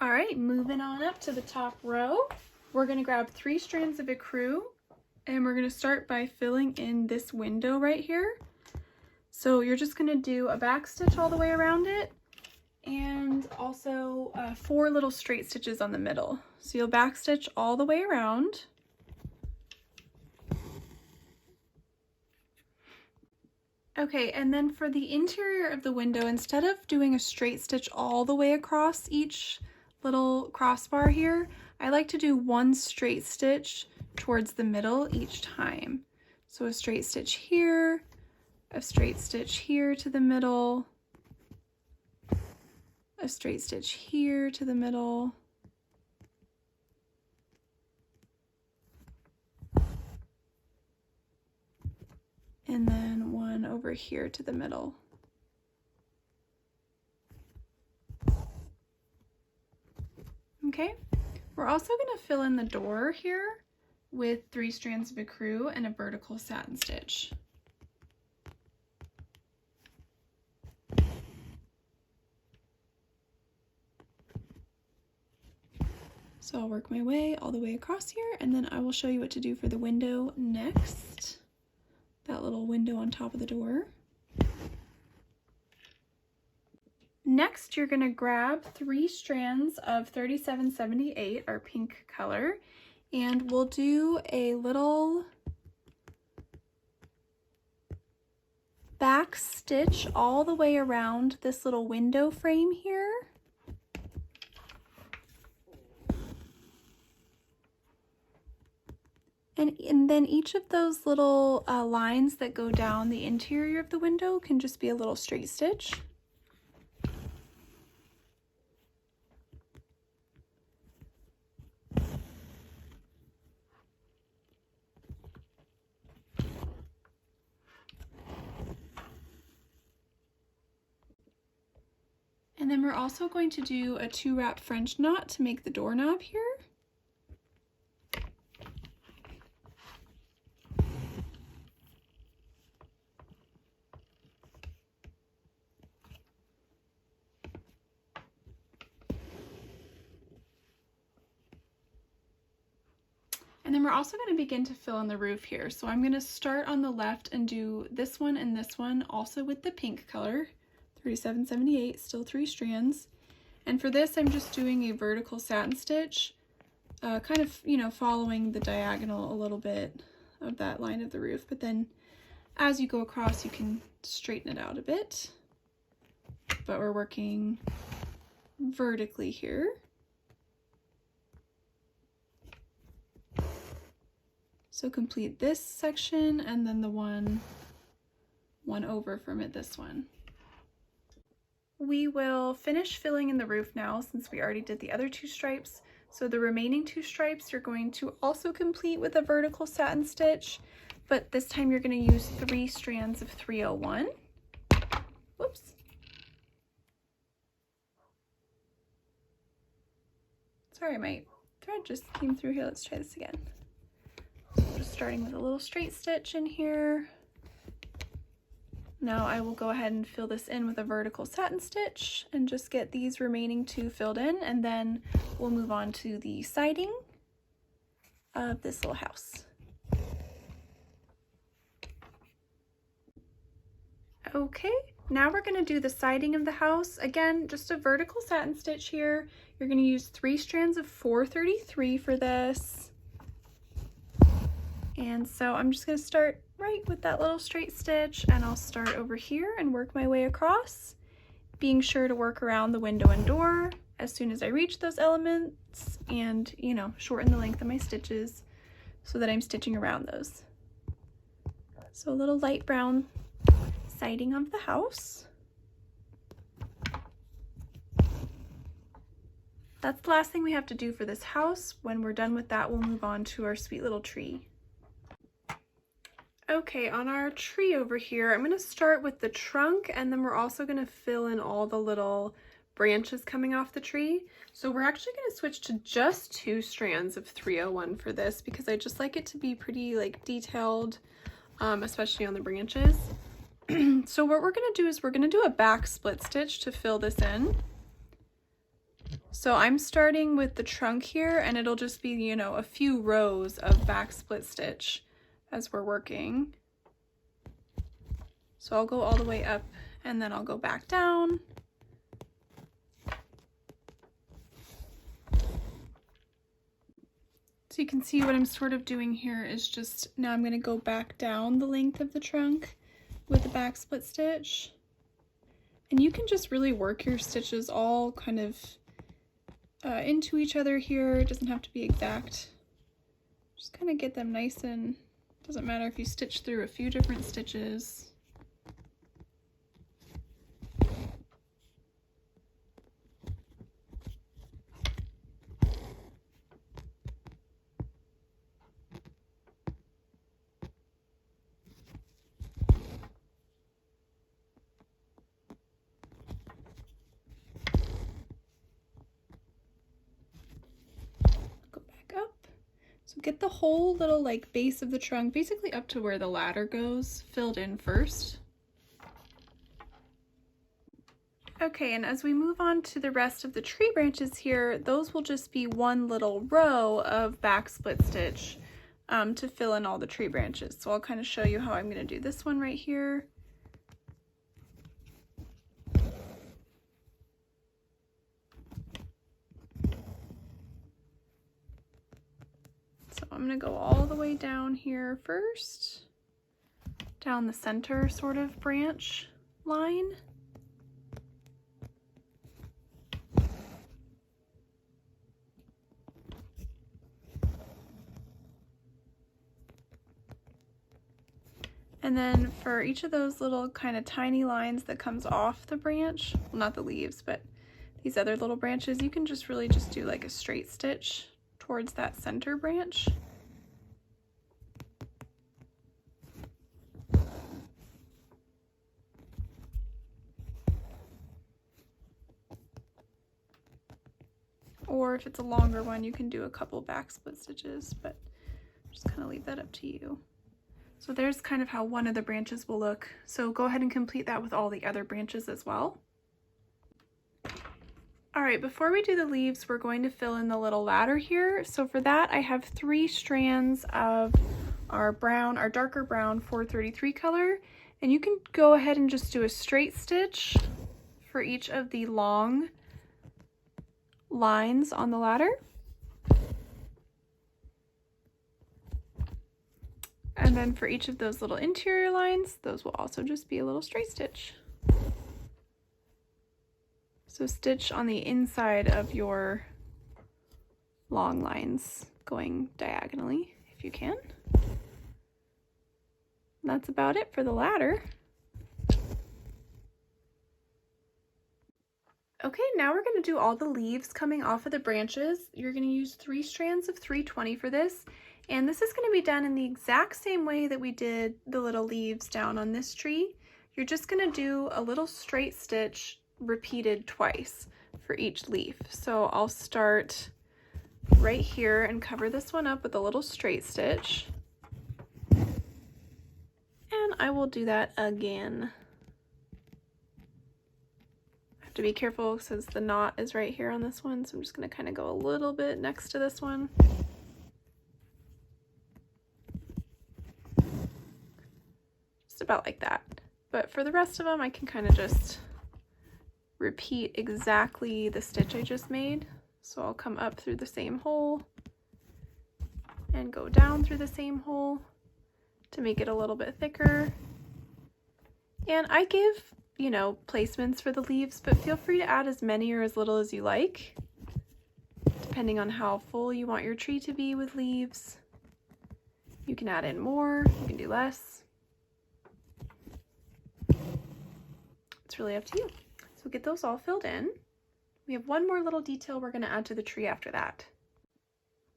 All right, moving on up to the top row, we're going to grab 3 strands of ecru and we're going to start by filling in this window right here. So you're just going to do a back stitch all the way around it and also 4 little straight stitches on the middle. So you'll back stitch all the way around. Okay, and then for the interior of the window, instead of doing a straight stitch all the way across each little crossbar here, I like to do 1 straight stitch towards the middle each time. So a straight stitch here, a straight stitch here to the middle, a straight stitch here to the middle, and then 1 over here to the middle. Okay, we're also going to fill in the door here with 3 strands of ecru and a vertical satin stitch. So I'll work my way all the way across here, and then I will show you what to do for the window next. That little window on top of the door. Next, you're going to grab 3 strands of 3778, our pink color, and we'll do a little back stitch all the way around this little window frame here. And then each of those little lines that go down the interior of the window can just be a little straight stitch. And then we're also going to do a 2-wrap French knot to make the doorknob here. And then we're also going to begin to fill in the roof here. So I'm going to start on the left and do this one and this one also with the pink color, 3778, still 3 strands. And for this, I'm just doing a vertical satin stitch, kind of, following the diagonal a little bit of that line of the roof. But then as you go across, you can straighten it out a bit. But we're working vertically here. So complete this section and then the one over from it, this one. We will finish filling in the roof now since we already did the other 2 stripes. So the remaining 2 stripes you're going to also complete with a vertical satin stitch, but this time you're going to use 3 strands of 301. Whoops. Sorry, my thread just came through here. Let's try this again. Just starting with a little straight stitch in here. Now I will go ahead and fill this in with a vertical satin stitch and just get these remaining 2 filled in, and then we'll move on to the siding of this little house. Okay, now we're going to do the siding of the house. Again, just a vertical satin stitch here. You're going to use 3 strands of 433 for this. And so I'm just going to start right with that little straight stitch, and I'll start over here and work my way across, being sure to work around the window and door as soon as I reach those elements, and shorten the length of my stitches so that I'm stitching around those. So a little light brown siding of the house. That's the last thing we have to do for this house. When we're done with that, we'll move on to our sweet little tree. Okay, on our tree over here, I'm going to start with the trunk, and then we're also going to fill in all the little branches coming off the tree. So we're actually going to switch to just 2 strands of 301 for this because I just like it to be pretty detailed, especially on the branches. So what we're going to do is we're going to do a back split stitch to fill this in. So I'm starting with the trunk here, and it'll just be, you know, a few rows of back split stitch as we're working. So I'll go all the way up and then I'll go back down. So you can see what I'm sort of doing here is just, now I'm going to go back down the length of the trunk with the back split stitch. And you can just really work your stitches all kind of into each other here. It doesn't have to be exact. Just kind of get them nice, and doesn't matter if you stitch through a few different stitches. So get the whole little like base of the trunk, basically up to where the ladder goes, filled in first. Okay, and as we move on to the rest of the tree branches here, those will just be one little row of back split stitch to fill in all the tree branches. So I'll kind of show you how I'm going to do this one right here. I'm going to go all the way down here first, down the center sort of branch line. And then for each of those little kind of tiny lines that comes off the branch, well, not the leaves, but these other little branches, you can just really just do like a straight stitch towards that center branch. Or if it's a longer one, you can do a couple back split stitches, but just kind of leave that up to you. So there's kind of how one of the branches will look. So go ahead and complete that with all the other branches as well. All right, before we do the leaves, we're going to fill in the little ladder here. So for that, I have 3 strands of our brown, our darker brown 433 color, and you can go ahead and just do a straight stitch for each of the long lines on the ladder. And then for each of those little interior lines, those will also just be a little straight stitch. So stitch on the inside of your long lines going diagonally if you can. And that's about it for the ladder. Okay, now we're going to do all the leaves coming off of the branches. You're going to use 3 strands of 320 for this, and this is going to be done in the exact same way that we did the little leaves down on this tree. You're just going to do a little straight stitch repeated twice for each leaf. So I'll start right here and cover this one up with a little straight stitch, and I will do that again. To be careful since the knot is right here on this one, so I'm just going to kind of go a little bit next to this one. Just about like that. But for the rest of them, I can kind of just repeat exactly the stitch I just made. So I'll come up through the same hole and go down through the same hole to make it a little bit thicker. And I give, you know, placements for the leaves, but feel free to add as many or as little as you like, depending on how full you want your tree to be with leaves. You can add in more, you can do less. It's really up to you. So get those all filled in. We have one more little detail we're going to add to the tree after that.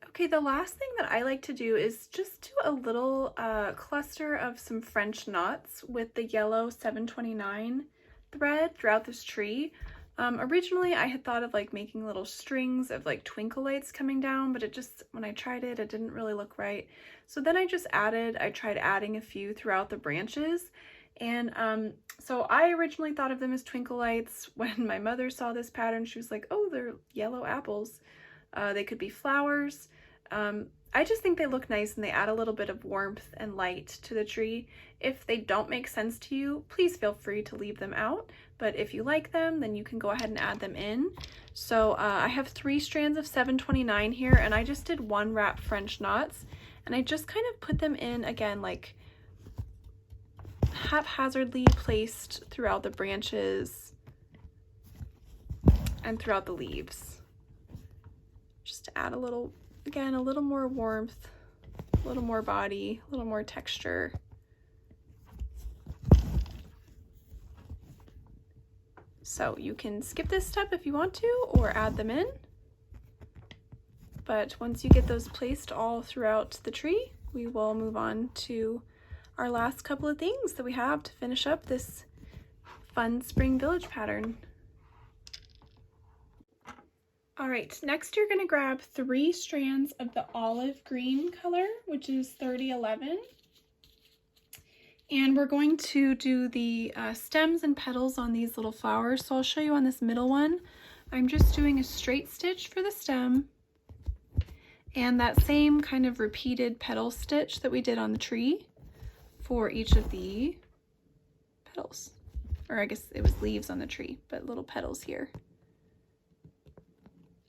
Okay, the last thing that I like to do is just do a little cluster of some French knots with the yellow 729 thread throughout this tree. Originally I had thought of like making little strings of like twinkle lights coming down, but it just, when I tried it, it didn't really look right. So then I tried adding a few throughout the branches, And so I originally thought of them as twinkle lights. When my mother saw this pattern, she was like, oh, they're yellow apples. They could be flowers. I just think they look nice and they add a little bit of warmth and light to the tree. If they don't make sense to you, please feel free to leave them out. But if you like them, then you can go ahead and add them in. So I have 3 strands of 729 here, and I just did 1 wrap French knots. And I just kind of put them in, again, like haphazardly placed throughout the branches and throughout the leaves. Just to add a little, again, a little more warmth, a little more body, a little more texture. So you can skip this step if you want to, or add them in. But once you get those placed all throughout the tree, we will move on to our last couple of things that we have to finish up this fun spring village pattern. All right, next you're gonna grab 3 strands of the olive green color, which is 3011. And we're going to do the stems and petals on these little flowers. So I'll show you on this middle one. I'm just doing a straight stitch for the stem and that same kind of repeated petal stitch that we did on the tree for each of the petals. Or I guess it was leaves on the tree, but little petals here.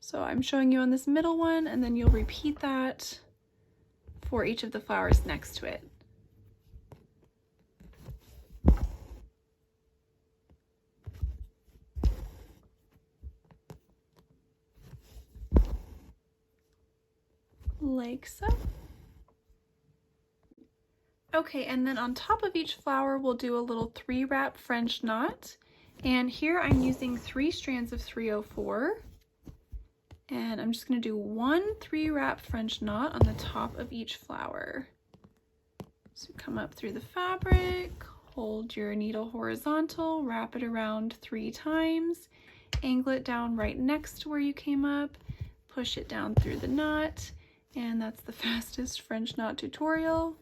So I'm showing you on this middle one, and then you'll repeat that for each of the flowers next to it. Like so. Okay, and then on top of each flower, we'll do a little 3-wrap French knot. And here I'm using 3 strands of 304. And I'm just going to do 1 3-wrap French knot on the top of each flower. So come up through the fabric, hold your needle horizontal, wrap it around 3 times, angle it down right next to where you came up, push it down through the knot, and that's the fastest French knot tutorial.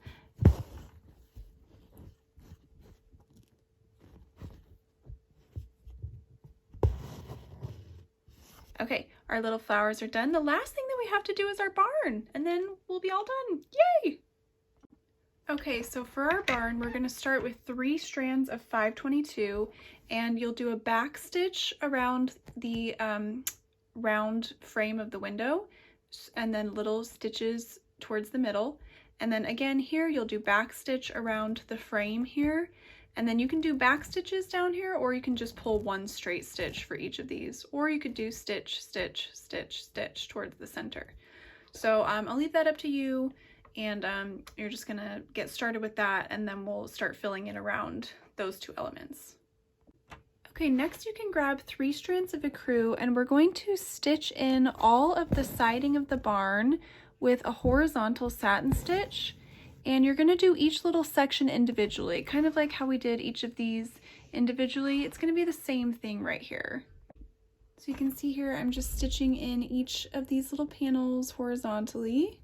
Okay, our little flowers are done. The last thing that we have to do is our barn, and then we'll be all done. Yay! Okay, so for our barn, we're going to start with 3 strands of 522, and you'll do a back stitch around the round frame of the window, and then little stitches towards the middle. And then again here, you'll do back stitch around the frame here. And then you can do back stitches down here, or you can just pull 1 straight stitch for each of these, or you could do stitch, stitch, stitch, stitch towards the center. So I'll leave that up to you, and you're just gonna get started with that, and then we'll start filling in around those 2 elements. Okay, next you can grab 3 strands of ecru, and we're going to stitch in all of the siding of the barn with a horizontal satin stitch. And you're going to do each little section individually, kind of like how we did each of these individually. It's going to be the same thing right here. So you can see here I'm just stitching in each of these little panels horizontally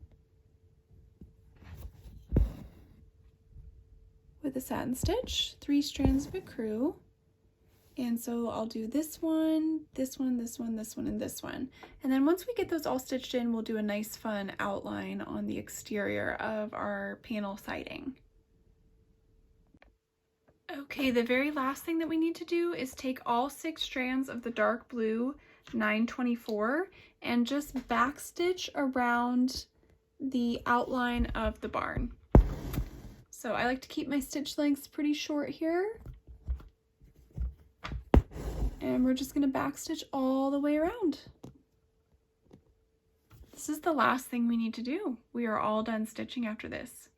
with a satin stitch, 3 strands of ecru. And so I'll do this one, this one, this one, this one, and this one. And then once we get those all stitched in, we'll do a nice fun outline on the exterior of our panel siding. Okay, the very last thing that we need to do is take all 6 strands of the dark blue 924 and just backstitch around the outline of the barn. So I like to keep my stitch lengths pretty short here. And we're just going to backstitch all the way around. This is the last thing we need to do. We are all done stitching after this.